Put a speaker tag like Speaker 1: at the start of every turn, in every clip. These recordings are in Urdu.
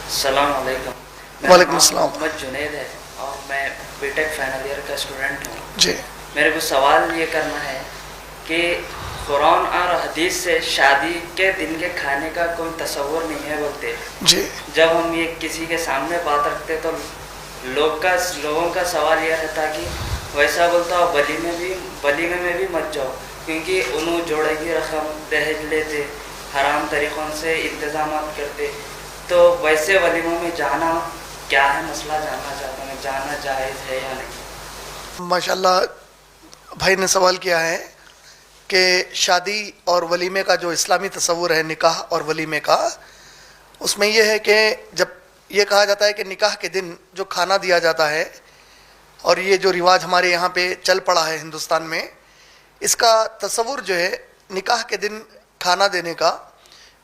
Speaker 1: السلام علیکم. میرا
Speaker 2: وعلیکم
Speaker 1: نام
Speaker 2: السلام.
Speaker 1: محمد جنید ہے اور میں بی ٹیک فائنل ایئر کا اسٹوڈنٹ ہوں.
Speaker 2: جی
Speaker 1: میرے کو سوال یہ کرنا ہے کہ قرآن اور حدیث سے شادی کے دن کے کھانے کا کوئی تصور نہیں ہے بولتے.
Speaker 2: جی
Speaker 1: جب ہم یہ کسی کے سامنے بات رکھتے تو لوگوں کا سوال یہ رہتا کہ ویسا بولتا ہو ولیمے میں بھی مت جاؤ، کیونکہ انہوں جوڑے کی رقم دہیج لیتے، حرام طریقوں سے انتظامات کرتے. تو ویسے ولیموں میں جانا کیا ہے مسئلہ جاننا چاہتا ہوں، جانا جائز ہے یا نہیں؟
Speaker 2: ماشاءاللہ بھائی نے سوال کیا ہے کہ شادی اور ولیمے کا جو اسلامی تصور ہے نکاح اور ولیمے کا، اس میں یہ ہے کہ جب یہ کہا جاتا ہے کہ نکاح کے دن جو کھانا دیا جاتا ہے، اور یہ جو رواج ہمارے یہاں پہ چل پڑا ہے ہندوستان میں، اس کا تصور جو ہے نکاح کے دن کھانا دینے کا،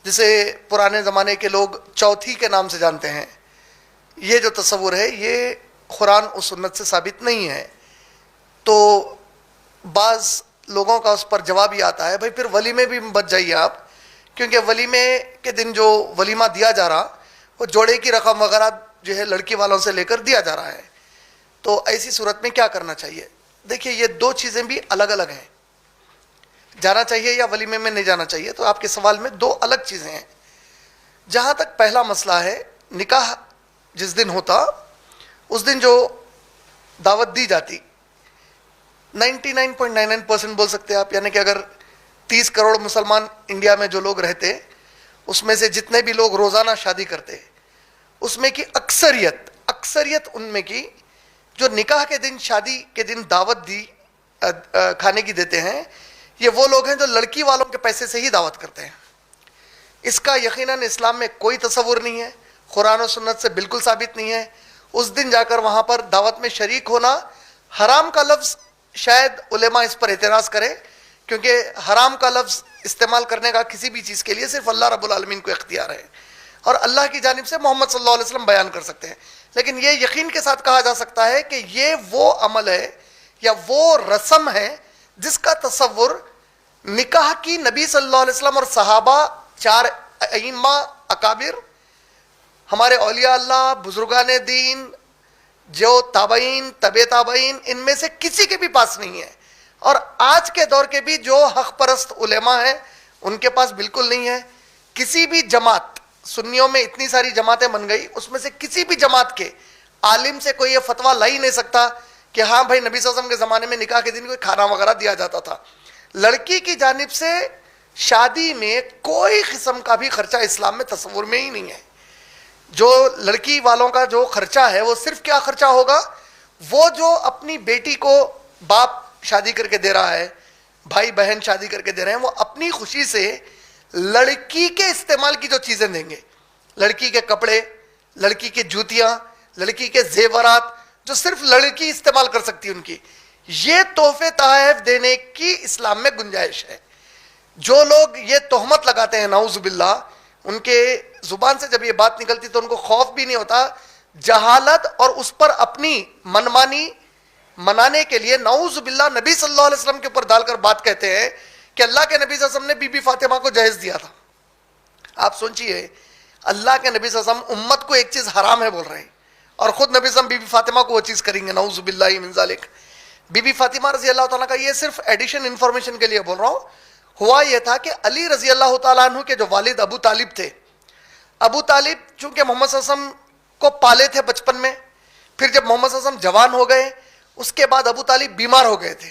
Speaker 2: جسے پرانے زمانے کے لوگ چوتھی کے نام سے جانتے ہیں، یہ جو تصور ہے یہ قرآن و سنت سے ثابت نہیں ہے. تو بعض لوگوں کا اس پر جواب یہ آتا ہے بھائی پھر ولیمے بھی بچ جائیے آپ، کیونکہ ولیمے کے دن جو ولیمہ دیا جا رہا وہ جوڑے کی رقم وغیرہ جو ہے لڑکی والوں سے لے کر دیا جا رہا ہے. تو ایسی صورت میں کیا کرنا چاہیے؟ دیکھیے یہ دو چیزیں بھی الگ الگ ہیں، جانا چاہیے یا ولیمے میں نہیں جانا چاہیے. تو آپ کے سوال میں دو الگ چیزیں ہیں. جہاں تک پہلا مسئلہ ہے، نکاح جس دن ہوتا اس دن جو دعوت دی جاتی 99.99% بول سکتے آپ، یعنی کہ اگر 30 کروڑ مسلمان انڈیا میں جو لوگ رہتے، اس میں سے جتنے بھی لوگ روزانہ شادی کرتے، اس میں کی اکثریت ان میں کی جو نکاح کے دن شادی کے دن دعوت دی کھانے کی دیتے ہیں، یہ وہ لوگ ہیں جو لڑکی والوں کے پیسے سے ہی دعوت کرتے ہیں. اس کا یقیناً اسلام میں کوئی تصور نہیں ہے، قرآن و سنت سے بالکل ثابت نہیں ہے. اس دن جا کر وہاں پر دعوت میں شریک ہونا حرام کا لفظ، شاید علماء اس پر اعتراض کریں، کیونکہ حرام کا لفظ استعمال کرنے کا کسی بھی چیز کے لیے صرف اللہ رب العالمین کو اختیار ہے، اور اللہ کی جانب سے محمد صلی اللہ علیہ وسلم بیان کر سکتے ہیں. لیکن یہ یقین کے ساتھ کہا جا سکتا ہے کہ یہ وہ عمل ہے یا وہ رسم ہے جس کا تصور نکاح کی نبی صلی اللہ علیہ وسلم اور صحابہ، 4 ائمہ اکابر، ہمارے اولیاء اللہ، بزرگان دین، جو تابعین، طبع تابعین، ان میں سے کسی کے بھی پاس نہیں ہے. اور آج کے دور کے بھی جو حق پرست علماء ہیں ان کے پاس بالکل نہیں ہے. کسی بھی جماعت، سنیوں میں اتنی ساری جماعتیں بن گئی، اس میں سے کسی بھی جماعت کے عالم سے کوئی یہ فتویٰ لا ہی نہیں سکتا کہ ہاں بھائی نبی صلی اللہ علیہ وسلم کے زمانے میں نکاح کے دن کوئی کھانا وغیرہ دیا جاتا تھا. لڑکی کی جانب سے شادی میں کوئی قسم کا بھی خرچہ اسلام میں تصور میں ہی نہیں ہے. جو لڑکی والوں کا جو خرچہ ہے وہ صرف کیا خرچہ ہوگا؟ وہ جو اپنی بیٹی کو باپ شادی کر کے دے رہا ہے، بھائی بہن شادی کر کے دے رہے ہیں، وہ اپنی خوشی سے لڑکی کے استعمال کی جو چیزیں دیں گے، لڑکی کے کپڑے، لڑکی کے جوتیاں، لڑکی کے زیورات، جو صرف لڑکی استعمال کر سکتی ہے، ان کی یہ تحفے تحائف دینے کی اسلام میں گنجائش ہے. جو لوگ یہ تہمت لگاتے ہیں نعوذ باللہ، ان کے زبان سے جب یہ بات نکلتی تو ان کو خوف بھی نہیں ہوتا. جہالت اور اس پر اپنی منمانی منانے کے لیے نعوذ باللہ نبی صلی اللہ علیہ وسلم کے اوپر ڈال کر بات کہتے ہیں کہ اللہ کے نبی صلی اللہ علیہ وسلم نے بی بی فاطمہ کو جہیز دیا تھا. آپ سوچئے، اللہ کے نبی صلی اللہ علیہ وسلم امت کو ایک چیز حرام ہے بول رہے ہیں، اور خود نبی صلی اللہ علیہ وسلم بی بی فاطمہ کو وہ چیز کریں گے، نعوذ باللہ من ذالک. بی بی فاطمہ رضی اللہ تعالیٰ کا، یہ صرف ایڈیشن انفارمیشن کے لیے بول رہا ہوں، ہوا یہ تھا کہ علی رضی اللہ تعالیٰ عنہ کے جو والد ابو طالب تھے، ابو طالب چونکہ محمد صلی اللہ علیہ وسلم کو پالے تھے بچپن میں، پھر جب محمد صلی اللہ علیہ وسلم جوان ہو گئے اس کے بعد ابو طالب بیمار ہو گئے تھے.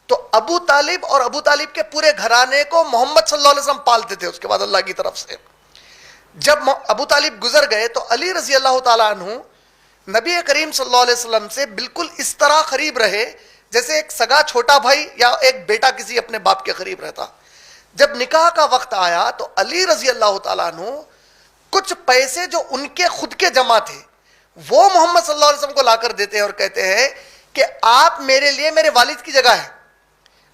Speaker 2: تو ابو طالب اور ابو طالب کے پورے گھرانے کو محمد صلی اللہ علیہ وسلم پالتے تھے اس کے بعد اللہ کی طرف سے. جب ابو طالب گزر گئے تو علی رضی اللہ تعالیٰ عنہ نبی کریم صلی اللہ علیہ وسلم سے بالکل اس طرح قریب رہے جیسے ایک سگا چھوٹا بھائی یا ایک بیٹا کسی اپنے باپ کے قریب رہتا. جب نکاح کا وقت آیا تو علی رضی اللہ تعالیٰ عنہ کچھ پیسے جو ان کے خود کے جمع تھے وہ محمد صلی اللہ علیہ وسلم کو لا کر دیتے ہیں اور کہتے ہیں کہ آپ میرے لیے میرے والد کی جگہ ہے،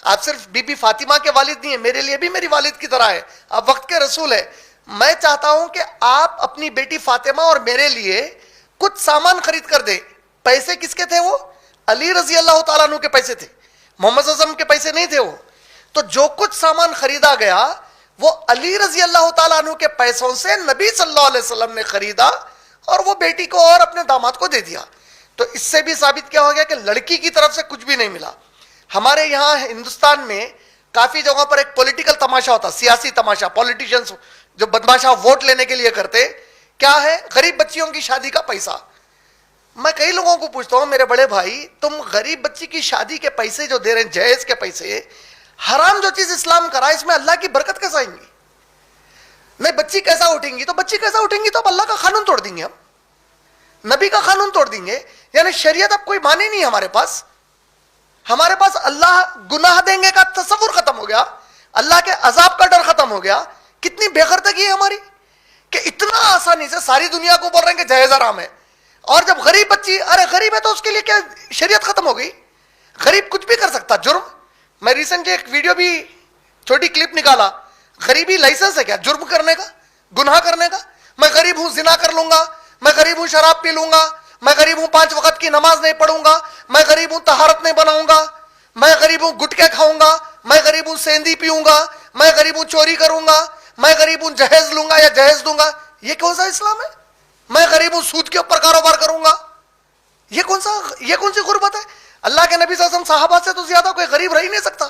Speaker 2: آپ صرف بی بی فاطمہ کے والد نہیں ہیں، میرے لیے بھی میری والد کی طرح ہے، آپ وقت کے رسول ہے. میں چاہتا ہوں کہ آپ اپنی بیٹی فاطمہ اور میرے لیے کچھ سامان خرید کر دیں. پیسے کس کے تھے؟ وہ علی رضی اللہ تعالیٰ عنہ کے پیسے تھے، محمد صلی اللہ علیہ وسلم کے پیسے نہیں تھے وہ. تو جو کچھ سامان خریدا گیا وہ علی رضی اللہ تعالیٰ عنہ کے پیسوں سے نبی صلی اللہ علیہ وسلم نے خریدا اور وہ بیٹی کو اور اپنے داماد کو دے دیا. تو اس سے بھی ثابت کیا ہو گیا کہ لڑکی کی طرف سے کچھ بھی نہیں ملا. ہمارے یہاں ہندوستان میں کافی جگہوں پر ایک پولیٹیکل تماشا ہوتا, سیاسی تماشا, پولیٹیشنز جو بدماشا ووٹ لینے کے لیے کرتے, کیا ہے, غریب بچیوں کی شادی کا پیسہ. میں کئی لوگوں کو پوچھتا ہوں, میرے بڑے بھائی تم غریب بچی کی شادی کے پیسے جو دے رہے ہیں, جہیز کے پیسے, حرام جو چیز اسلام کرا اس میں اللہ کی برکت کیسا آئیں گی؟ نہیں, بچی کیسا اٹھیں گی؟ تو بچی کیسا اٹھیں گی تو اب اللہ کا قانون توڑ دیں گے, ہم نبی کا قانون توڑ دیں گے. یعنی شریعت اب کوئی مانی نہیں ہمارے پاس. ہمارے پاس اللہ گناہ دیں گے کا تصور ختم ہو گیا, اللہ کے عذاب کا ڈر ختم ہو گیا. کتنی بے غیرتی ہے ہماری کہ اتنا آسانی سے ساری دنیا کو بول رہے ہیں کہ جہیز حرام ہے, اور جب غریب بچی, ارے غریب ہے تو اس کے لیے کیا شریعت ختم ہو گئی؟ غریب کچھ بھی کر سکتا, جرم. میں ریسنٹلی ایک ویڈیو بھی چھوٹی کلپ نکالا, غریبی لائسنس ہے کیا جرم کرنے کا, گناہ کرنے کا؟ میں غریب ہوں زنا کر لوں گا, میں غریب ہوں شراب پی لوں گا, میں غریب ہوں 5 وقت کی نماز نہیں پڑھوں گا, میں غریب ہوں طہارت نہیں بناؤں گا, میں غریب ہوں گٹکے کھاؤں گا, میں غریب ہوں سیندی پیوں گا, میں غریب ہوں چوری کروں گا, میں غریب ہوں جہیز لوں گا یا جہیز دوں گا. یہ کون سا اسلام ہے؟ میں غریب ہوں سود کے اوپر کاروبار کروں گا. یہ کون سی غربت ہے؟ اللہ کے نبی صلی اللہ علیہ وسلم صحابہ سے تو زیادہ کوئی غریب رہ ہی نہیں سکتا.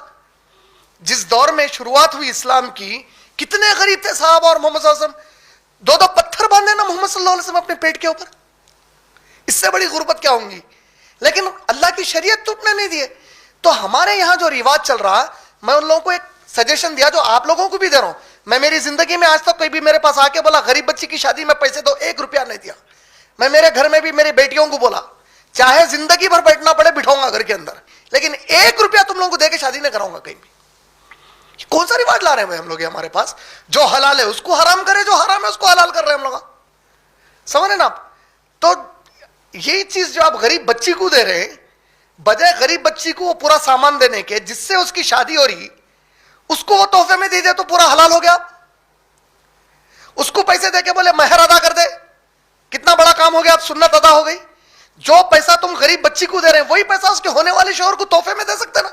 Speaker 2: جس دور میں شروعات ہوئی اسلام کی, کتنے غریب تھے صحابہ اور محمد صلی اللہ علیہ وسلم. 2 پتھر باندھے نا محمد صلی اللہ علیہ وسلم اپنے پیٹ کے اوپر. اس سے بڑی غربت کیا ہوں گی؟ لیکن اللہ کی شریعت ٹوٹنے نہیں دیے. تو ہمارے یہاں جو رواج چل رہا, میں ان لوگوں کو ایک سجیشن دیا جو آپ لوگوں کو بھی دے رہا ہوں. میں میری زندگی میں آج تک کوئی بھی میرے پاس آ کے بولا غریب بچی کی شادی میں پیسے دو, 1 روپیہ نہیں دیا. میں میرے گھر میں بھی میری بیٹیوں کو بولا چاہے زندگی بھر بیٹھنا پڑے بٹھاؤں گا گھر کے اندر, لیکن 1 روپیہ تم لوگوں کو دے کے شادی نہیں کراؤں گا کہیں بھی. کون سا رواج لا رہے ہیں ہم لوگ ہمارے پاس؟ جو حلال ہے اس کو حرام کرے, جو حرام ہے اس کو حلال کر رہے ہیں ہم لوگ. سمجھ رہے نا آپ؟ تو یہی چیز جو آپ غریب بچی کو دے رہے ہیں, بجائے غریب بچی کو وہ پورا سامان دینے کے جس سے اس کی شادی ہو رہی, اس کو وہ تحفے میں دے دے تو پورا حلال ہو گیا. اس کو پیسے دے کے بولے مہر ادا کر دے, کتنا بڑا کام ہو گیا, اب سنت ادا ہو گئی. جو پیسہ تم غریب بچی کو دے رہے ہیں وہی پیسہ اس کے ہونے والے شوہر کو تحفے میں دے سکتے نا.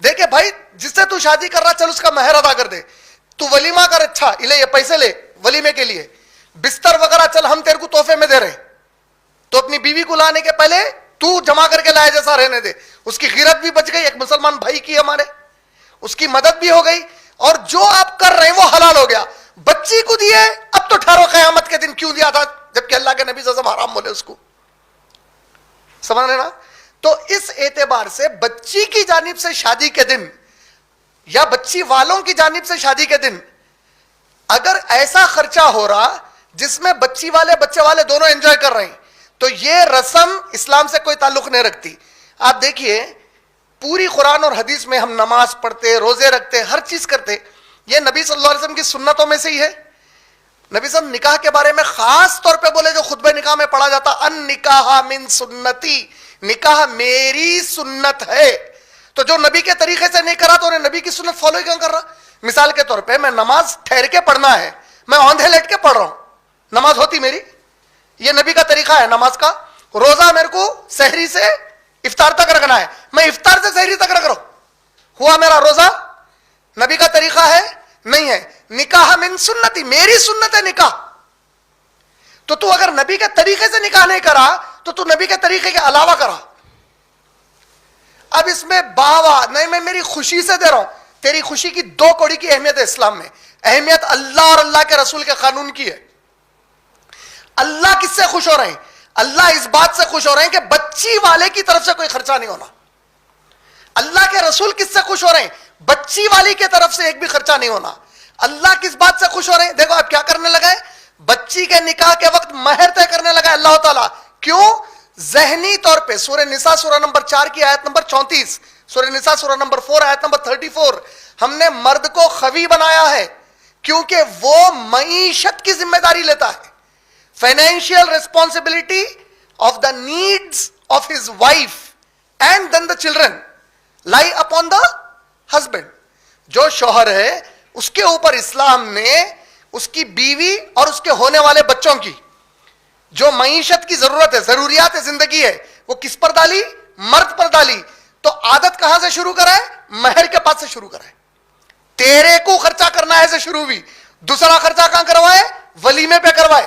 Speaker 2: دیکھے بھائی جس سے تو شادی کر رہا چل اس کا مہر ادا کر دے, تو ولیمہ کر, اچھا لے یہ پیسے لے ولیمے کے لیے, بستر وغیرہ چل ہم تیرے کو تحفے میں دے رہے, تو اپنی بیوی کو لانے کے پہلے تو جمع کر کے لایا جیسا رہنے دے. اس کی غیرت بھی بچ گئی, ایک مسلمان بھائی کی ہمارے, اس کی مدد بھی ہو گئی, اور جو آپ کر رہے ہیں وہ حلال ہو گیا. بچی کو دیے, اب تو ٹھہرو قیامت کے دن کیوں دیا تھا جبکہ اللہ کے نبی صلی اللہ علیہ وسلم حرام بولے اس کو. سمجھ رہے نا؟ تو اس اعتبار سے بچی کی جانب سے شادی کے دن یا بچی والوں کی جانب سے شادی کے دن اگر ایسا خرچہ ہو رہا جس میں بچی والے بچے والے دونوں انجوائے کر رہے ہیں, تو یہ رسم اسلام سے کوئی تعلق نہیں رکھتی. آپ دیکھیے پوری قرآن اور حدیث میں ہم نماز پڑھتے, روزے رکھتے, ہر چیز کرتے, یہ نبی صلی اللہ علیہ وسلم کی سنتوں میں سے ہی ہے. نبی صلی اللہ علیہ وسلم نکاح کے بارے میں خاص طور پہ بولے, جو خطبہ نکاح میں پڑھا جاتا, ان نکاح من سنتی, نکاح میری سنت ہے. تو جو نبی کے طریقے سے نہیں کرا تو انہیں نبی کی سنت فالو ہی کیوں کر رہا؟ مثال کے طور پہ میں نماز ٹھہر کے پڑھنا ہے, میں اوندھے لیٹ کے پڑھ رہا ہوں, نماز ہوتی میری؟ یہ نبی کا طریقہ ہے نماز کا. روزہ میرے کو سحری سے افطار تک رکھنا ہے, میں افطار سے سحری تک رکھ رہا ہوں, ہوا میرا روزہ؟ نبی کا طریقہ ہے؟ نہیں ہے. نکاح من سنتی, میری سنت ہے نکاح. تو اگر نبی کے طریقے سے نکاح نہیں کرا تو نبی کے طریقے کے علاوہ کرا. اب اس میں باوا نہیں, میں میری خوشی سے دے رہا ہوں. تیری خوشی کی 2 کوڑی کی اہمیت ہے اسلام میں. اہمیت اللہ اور اللہ کے رسول کے قانون کی ہے. اللہ کس سے خوش ہو رہے ہیں؟ اللہ اس بات سے خوش ہو رہے ہیں کہ بچی والے کی طرف سے کوئی خرچہ نہیں ہونا. اللہ کے رسول کس سے خوش ہو رہے ہیں؟ بچی والی کی طرف سے ایک بھی خرچہ نہیں ہونا. اللہ کس بات سے خوش ہو رہے ہیں؟ دیکھو اب کیا کرنے لگا ہے, بچی کے نکاح کے وقت مہر طے کرنے لگا ہے اللہ تعالیٰ. کیوں؟ ذہنی طور پہ سورہ نساء سورہ نمبر 4 کی آیت نمبر 34, سورہ نساء سورہ نمبر 4 آیت نمبر 34, ہم نے مرد کو خوی بنایا ہے کیونکہ وہ معیشت کی ذمہ داری لیتا ہے. Financial responsibility of the needs of his wife and then the children lie upon the husband. جو شوہر ہے اس کے اوپر اسلام نے اس کی بیوی اور اس کے ہونے والے بچوں کی جو معیشت کی ضرورت ہے, ضروریات زندگی ہے, وہ کس پر ڈالی؟ مرد پر ڈالی. تو عادت کہاں سے شروع کرائے؟ مہر کے پاس سے شروع کرائے. تیرے کو خرچہ کرنا ہے سے شروع ہوئی. دوسرا خرچہ کہاں کروائے؟ ولیمے پہ کروائے.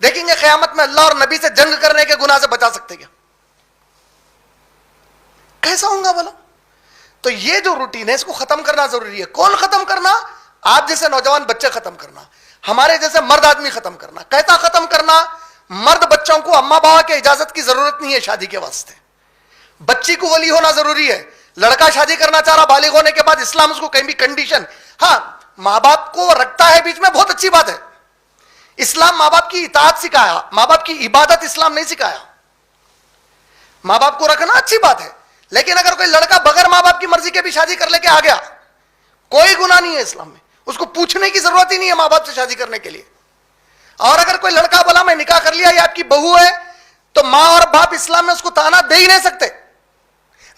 Speaker 2: دیکھیں گے قیامت میں اللہ اور نبی سے جنگ کرنے کے گناہ سے بچا سکتے کیا؟ کیسا ہوں گا بھلا؟ تو یہ جو روٹین ہے اس کو ختم کرنا ضروری ہے. کون ختم کرنا؟ آپ جیسے نوجوان بچے ختم کرنا, ہمارے جیسے مرد آدمی ختم کرنا. کیسا ختم کرنا؟ مرد بچوں کو اما بابا کے اجازت کی ضرورت نہیں ہے شادی کے واسطے. بچی کو ولی ہونا ضروری ہے. لڑکا شادی کرنا چاہ رہا, بالغ ہونے کے بعد اسلام اس کو کہیں بھی کنڈیشن, ہاں ماں باپ کو رکھتا ہے بیچ میں, بہت اچھی بات ہے. اسلام ماں باپ کی اطاعت سکھایا, ماں باپ کی عبادت اسلام نہیں سکھایا. ماں باپ کو رکھنا اچھی بات ہے, لیکن اگر کوئی لڑکا بغیر ماں باپ کی مرضی کے بھی شادی کر لے کے آ گیا, کوئی گناہ نہیں ہے اسلام میں, اس کو پوچھنے کی ضرورت ہی نہیں ہے ماں باپ سے شادی کرنے کے لیے. اور اگر کوئی لڑکا بولا میں نکاح کر لیا, یہ آپ کی بہو ہے, تو ماں اور باپ اسلام میں اس کو تانا دے ہی نہیں سکتے,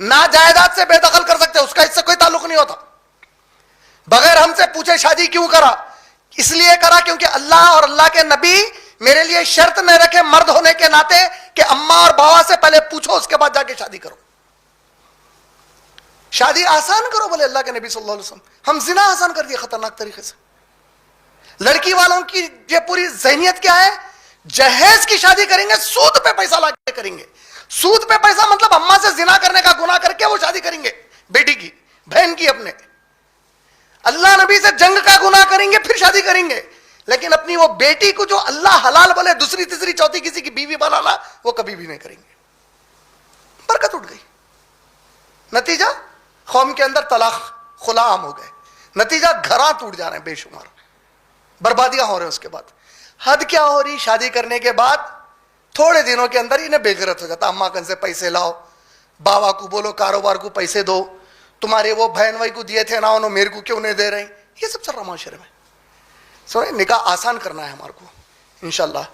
Speaker 2: نہ جائیداد سے بے دخل کر سکتے, اس کا اس سے کوئی تعلق نہیں ہوتا. بغیر ہم سے پوچھے شادی کیوں کرا؟ اس لیے کرا کیونکہ اللہ اور اللہ کے نبی میرے لیے شرط نہ رکھے مرد ہونے کے ناطے کہ اماں اور بابا سے پہلے پوچھو اس کے بعد جا کے شادی کرو. شادی آسان کرو بولے اللہ کے نبی صلی اللہ علیہ وسلم. ہم زنا آسان کر دیا خطرناک طریقے سے. لڑکی والوں کی یہ پوری ذہنیت کیا ہے؟ جہیز کی شادی کریں گے, سود پہ پیسہ لا کے کریں گے. سود پہ پیسہ مطلب اماں سے زنا کرنے کا گناہ کر کے وہ شادی کریں گے, بیٹی کی, بہن کی اپنے. اللہ نبی سے جنگ کا گناہ کریں گے پھر شادی کریں گے, لیکن اپنی وہ بیٹی کو جو اللہ حلال بولے دوسری تیسری چوتھی کسی کی بیوی بنانا وہ کبھی بھی نہیں کریں گے. برکت اٹھ گئی. نتیجہ قوم کے اندر طلاق خلا عام ہو گئے. نتیجہ گھراں ٹوٹ جا رہے ہیں بے شمار, بربادیاں ہو رہے ہیں. اس کے بعد حد کیا ہو رہی, شادی کرنے کے بعد تھوڑے دنوں کے اندر انہیں بے غیرت ہو جاتا. اماں کن سے پیسے لاؤ, بابا کو بولو کاروبار کو پیسے دو, تمہارے وہ بہن بھائی کو دیے تھے نا انہوں میرے کو کیوں نہیں دے رہے ہیں. یہ سب چل رہا معاشرے میں. سوئے نکاح آسان کرنا ہے ہمارے کو انشاءاللہ.